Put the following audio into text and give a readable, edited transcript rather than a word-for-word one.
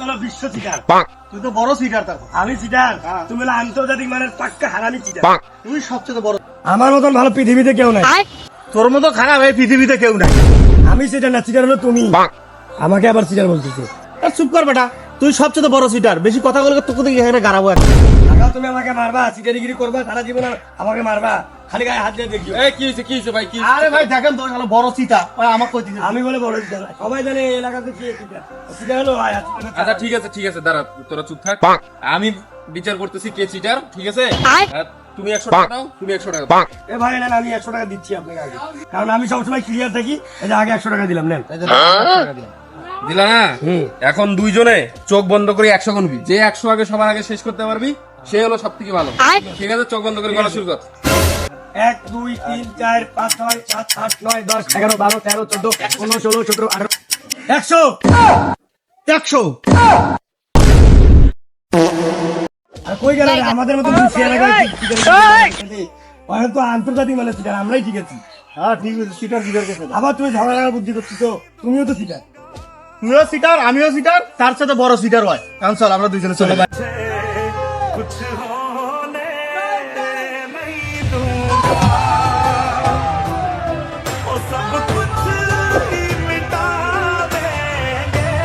হলো বিশ্ব সিটার। তুই তো বড় সিটার। আমি সিটার, তুমি হলো আন্তর্জাতিক মানের পাক্কা হারামি সিটার। তুই সবচেয়ে বড়। আমার মতন ভালো পৃথিবীতে কেউ নাই। তোর মতো খারাপ এই পৃথিবীতে কেউ নাই। আমি সিটার না, সিটার হলো তুমি। আমাকে আবার সিটার বলতেছে। চুপ কর বেটা, তুই সবচেয়ে বড় সিটার। বেশি কথা বলে তোকে তো এখানে গাড়াবো একটা। আগাও তুমি আমাকে মারবা, সিটারিগিরি করবা সারা জীবন, আমাকে মারবা, খালি গায়ে হাত দিয়ে দেখিও। কি হয়েছে ভাই? কি আরে ভাই দেখেন তো শালা বড় সিটা, ওই আমাকে কইতেছে। আমি বলে বড় সিটার না। সবাই জানে এই এলাকাতে কে সিটার। সিটার হলো ভাই। আচ্ছা ঠিক আছে দাঁড়া, তোরা চুপ থাক। আমি বিচার করতেছি কে চিটার, ঠিক আছে? তুমি 100 টাকা দাও, তুমি 100 টাকা দাও। এ ভাই নেন, আমি 100 টাকা দিচ্ছি আপনাকে আগে, কারণ আমি সবসময় ক্লিয়ার থাকি। এই যে আগে 100 টাকা দিলাম, নেন। দিলা না? এখন দুইজনে চোখ বন্ধ করে 100 গুনবি। যে 100 আগে সবার আগে শেষ করতে পারবি সে হলো সব থেকে ভালো। ঠিক আছে, চোখ বন্ধ করে গলা শুরু কর। 1 2 3 4 5 6 7 8 9 10 11 12 13 14 15 16 17 18 100 100 আর কই গেল রে? আমাদের মতো দুশিয়া লাগা তো আন্তর্জাতিক মানে সিটার, আমরাই ঠিক আছি। হ্যাঁ ঠিক আছে, সিটার সিটার কাছে দাও। আবার তুমি ঝগড়া লাগার বুদ্ধি করছিস, তুমিও তো সিটার। তুইও সিটার, আমিও সিটার, তার সাথে বড় সিটার হয়। কারণ চল আমরা দুইজনে চলে যাই।